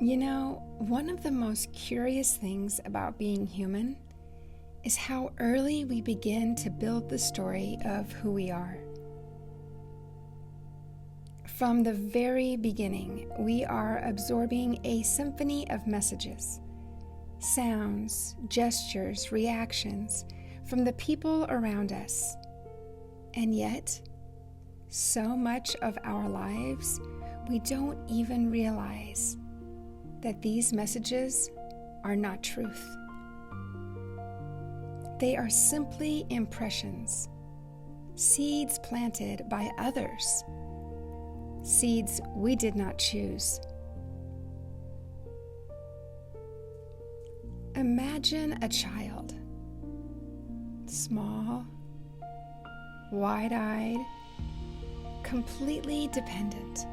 You know, one of the most curious things about being human is how early we begin to build the story of who we are. From the very beginning, we are absorbing a symphony of messages, sounds, gestures, reactions from the people around us. And yet, so much of our lives, we don't even realize that these messages are not truth. They are simply impressions, seeds planted by others, seeds we did not choose. Imagine a child, small, wide-eyed, completely dependent.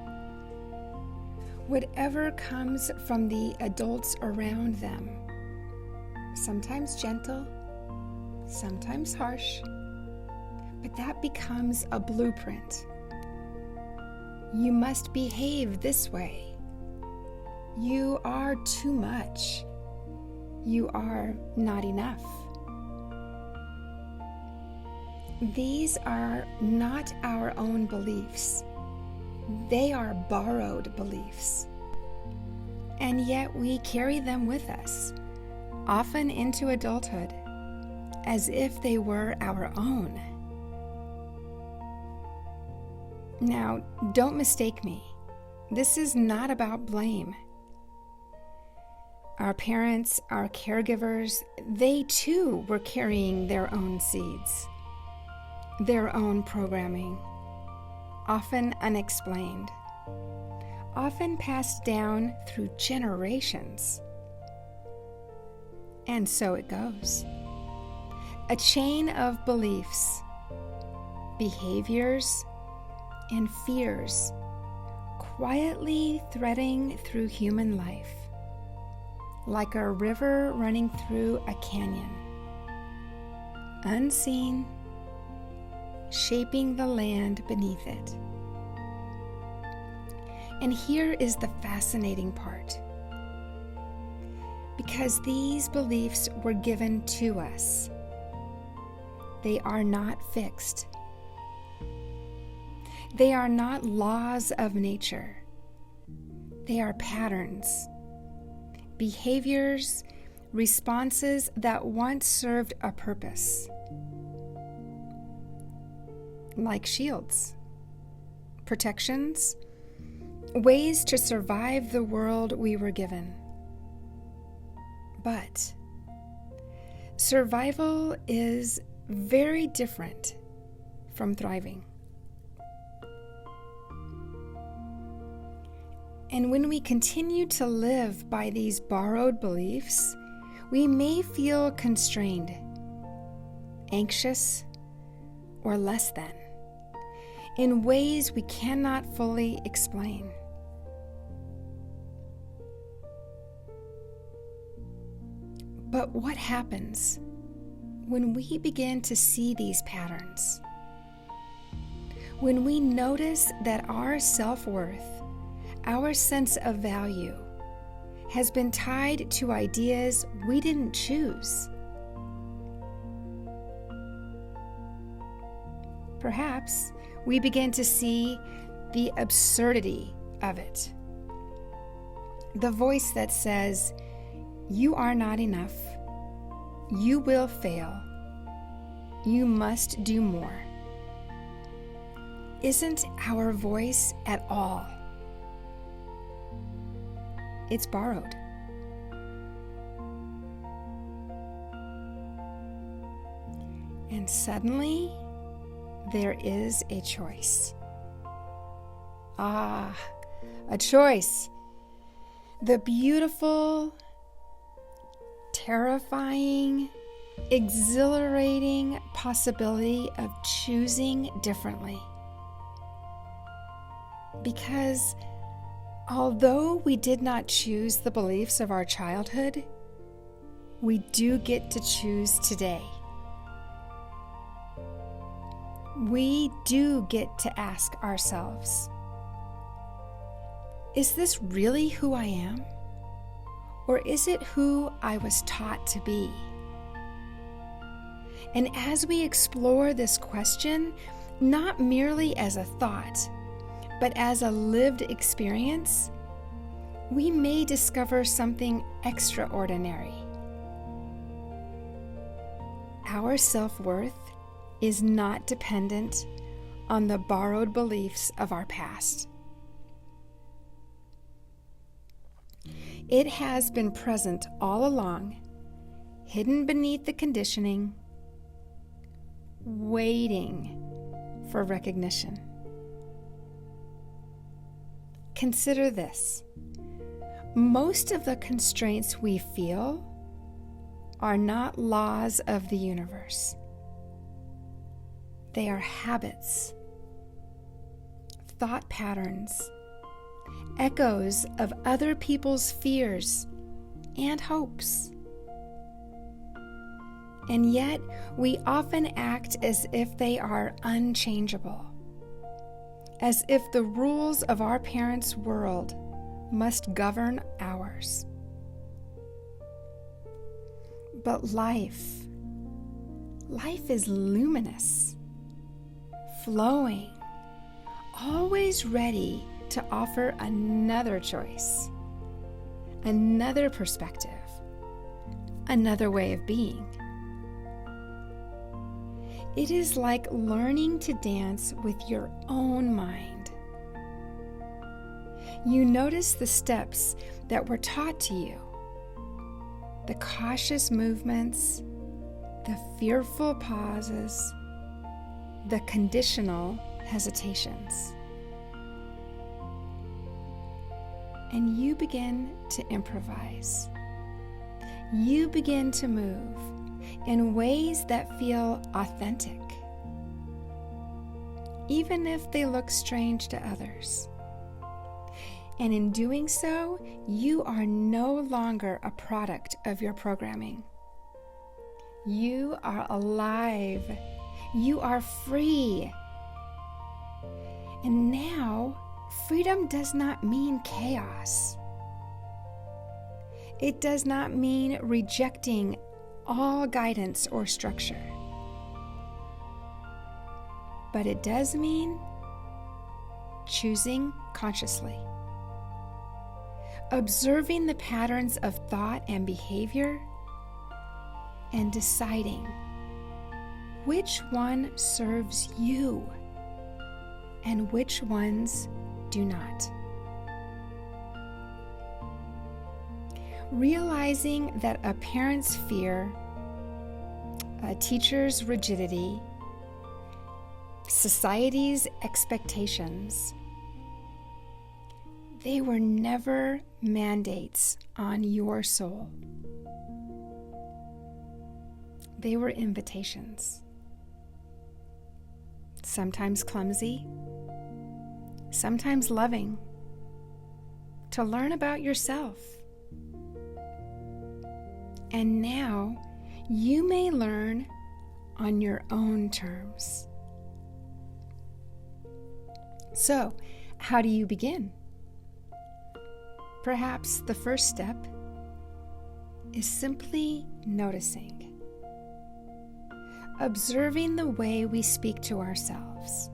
Whatever comes from the adults around them, sometimes gentle, sometimes harsh, but that becomes a blueprint. You must behave this way. You are too much. You are not enough. These are not our own beliefs. They are borrowed beliefs. And yet we carry them with us, often into adulthood, as if they were our own. Now, don't mistake me. This is not about blame. Our parents, our caregivers, they too were carrying their own seeds, their own programming, often unexplained, often passed down through generations. And so it goes. A chain of beliefs, behaviors, and fears quietly threading through human life, like a river running through a canyon, unseen, shaping the land beneath it. And here is the fascinating part. Because these beliefs were given to us, they are not fixed. They are not laws of nature. They are patterns, behaviors, responses that once served a purpose, like shields, protections, ways to survive the world we were given. But survival is very different from thriving. And when we continue to live by these borrowed beliefs, we may feel constrained, anxious, or less than, in ways we cannot fully explain. But what happens when we begin to see these patterns? When we notice that our self-worth, our sense of value, has been tied to ideas we didn't choose. Perhaps we begin to see the absurdity of it. The voice that says, "You are not enough. You will fail. You must do more," isn't our voice at all. It's borrowed. And suddenly, there is a choice. A choice. The beautiful, terrifying, exhilarating possibility of choosing differently. Because although we did not choose the beliefs of our childhood, we do get to choose today. We do get to ask ourselves, is this really who I am? Or is it who I was taught to be? And as we explore this question, not merely as a thought, but as a lived experience, we may discover something extraordinary. Our self-worth is not dependent on the borrowed beliefs of our past. It has been present all along, hidden beneath the conditioning, waiting for recognition. Consider this. Most of the constraints we feel are not laws of the universe. They are habits, thought patterns, echoes of other people's fears and hopes. And yet, we often act as if they are unchangeable, as if the rules of our parents' world must govern ours. But life is luminous, flowing, always ready to offer another choice, another perspective, another way of being. It is like learning to dance with your own mind. You notice the steps that were taught to you, the cautious movements, the fearful pauses, the conditional hesitations. And you begin to improvise. You begin to move in ways that feel authentic, even if they look strange to others. And in doing so, you are no longer a product of your programming. You are alive. You are free. And now, freedom does not mean chaos. It does not mean rejecting all guidance or structure. But it does mean choosing consciously, observing the patterns of thought and behavior, and deciding which one serves you and which ones do not. Realizing that a parent's fear, a teacher's rigidity, society's expectations, they were never mandates on your soul. They were invitations. Sometimes clumsy, sometimes loving, to learn about yourself. And now you may learn on your own terms. So, how do you begin? Perhaps the first step is simply noticing, observing the way we speak to ourselves,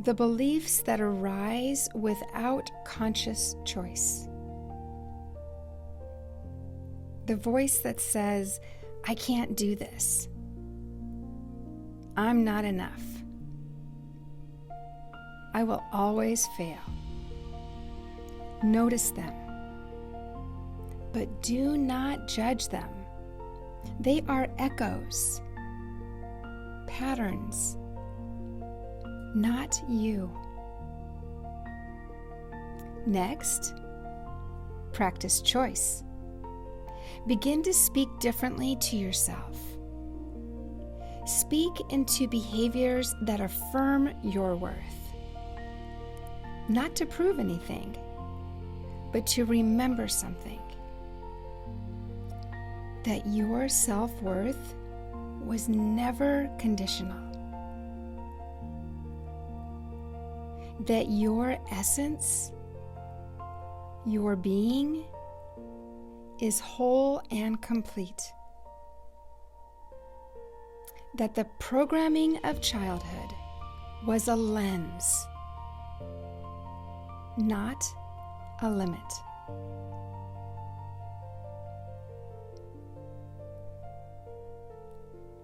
the beliefs that arise without conscious choice. The voice that says, I can't do this. I'm not enough. I will always fail. Notice them, but do not judge them. They are echoes, patterns, not you. Next, practice choice. Begin to speak differently to yourself. Speak into behaviors that affirm your worth. Not to prove anything, but to remember something. That your self-worth was never conditional. That your essence, your being, is whole and complete. That the programming of childhood was a lens, not a limit.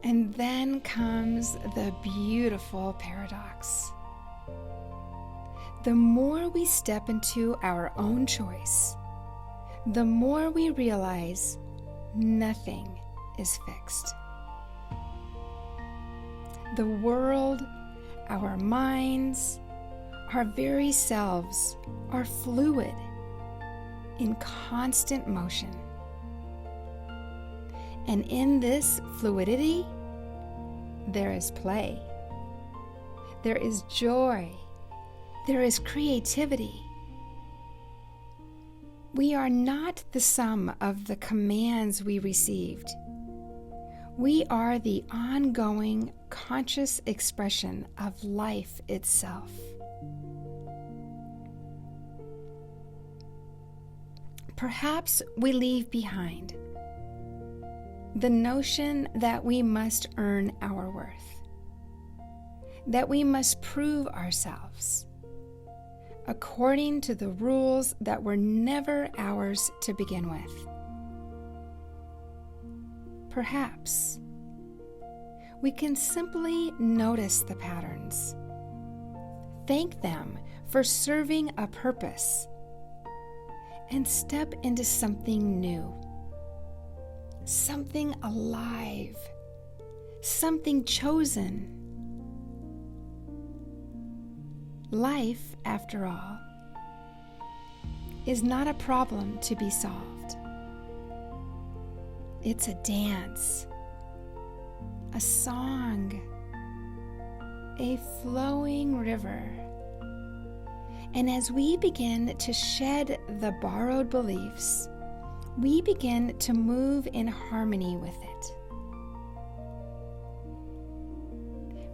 And then comes the beautiful paradox. The more we step into our own choice, the more we realize nothing is fixed. The world, our minds, our very selves are fluid, in constant motion. And in this fluidity, there is play, there is joy, there is creativity. We are not the sum of the commands we received. We are the ongoing conscious expression of life itself. Perhaps we leave behind the notion that we must earn our worth, that we must prove ourselves according to the rules that were never ours to begin with. Perhaps we can simply notice the patterns, thank them for serving a purpose, and step into something new, something alive, something chosen. Life, after all, is not a problem to be solved. It's a dance, a song, a flowing river. And as we begin to shed the borrowed beliefs, we begin to move in harmony with it.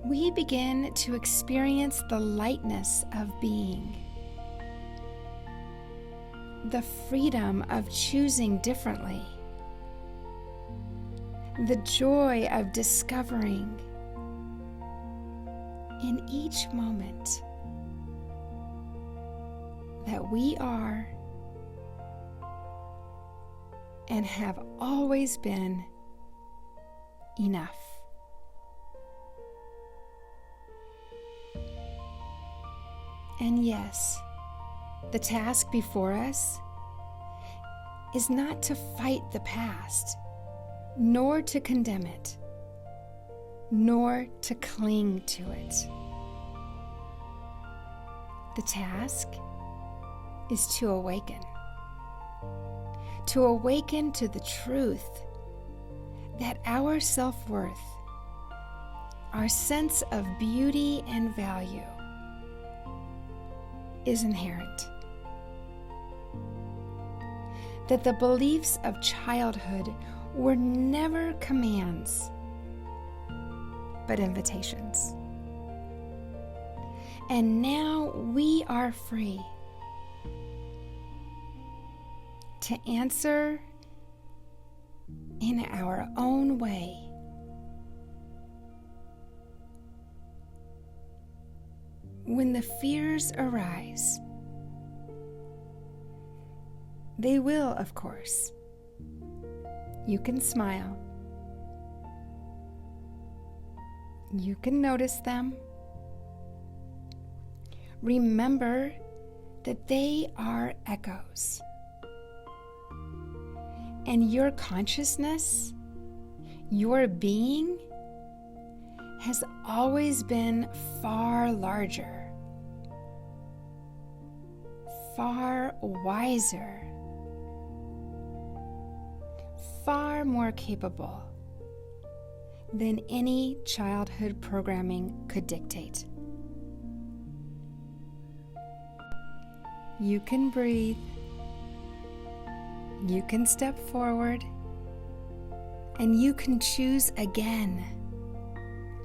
We begin to experience the lightness of being, the freedom of choosing differently, the joy of discovering in each moment that we are and have always been enough. And yes, the task before us is not to fight the past, nor to condemn it, nor to cling to it. The task is to awaken to the truth that our self-worth, our sense of beauty and value, is inherent. That the beliefs of childhood were never commands, but invitations. And now we are free to answer in our own way. When the fears arise, they will, of course. You can smile. You can notice them. Remember that they are echoes. And your consciousness, your being, has always been far larger, far wiser, far more capable than any childhood programming could dictate. You can breathe. You can step forward, and you can choose again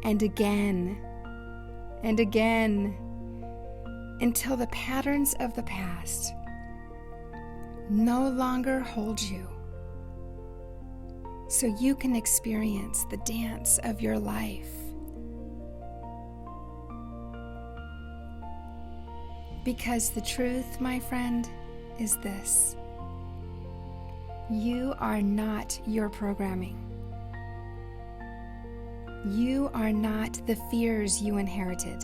and again and again until the patterns of the past no longer hold you so you can experience the dance of your life. Because the truth, my friend, is this: you are not your programming. You are not the fears you inherited.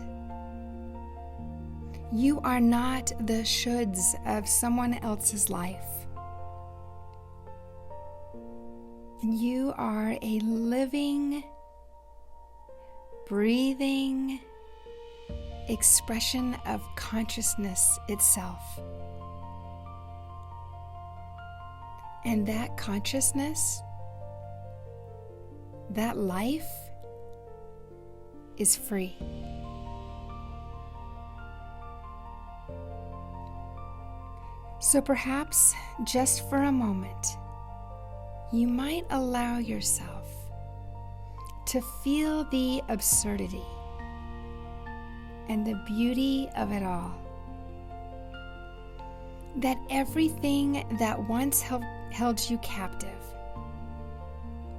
You are not the shoulds of someone else's life. You are a living, breathing expression of consciousness itself. And that consciousness, that life, is free. So perhaps, just for a moment, you might allow yourself to feel the absurdity and the beauty of it all. That everything that once held you captive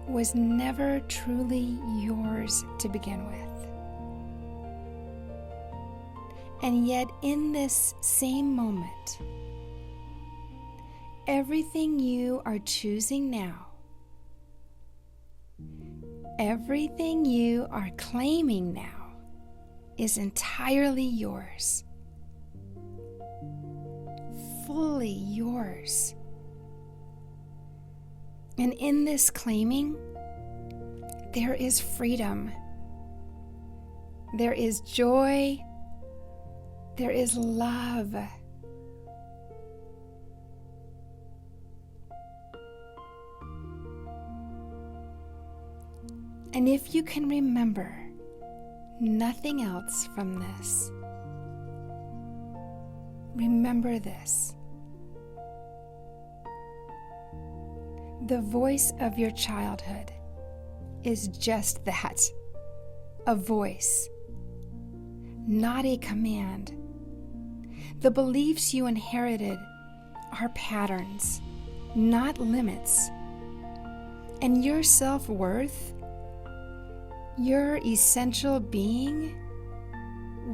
was never truly yours to begin with. And yet, in this same moment, everything you are choosing now, everything you are claiming now, is entirely yours. Fully yours. And in this claiming, there is freedom. There is joy. There is love. And if you can remember nothing else from this, remember this: the voice of your childhood is just that, a voice, not a command. The beliefs you inherited are patterns, not limits. And your self-worth, your essential being,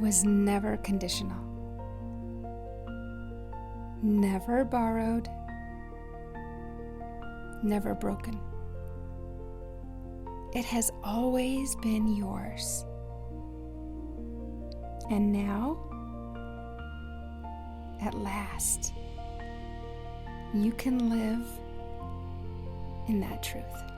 was never conditional, never borrowed, never broken. It has always been yours. And now, at last, you can live in that truth.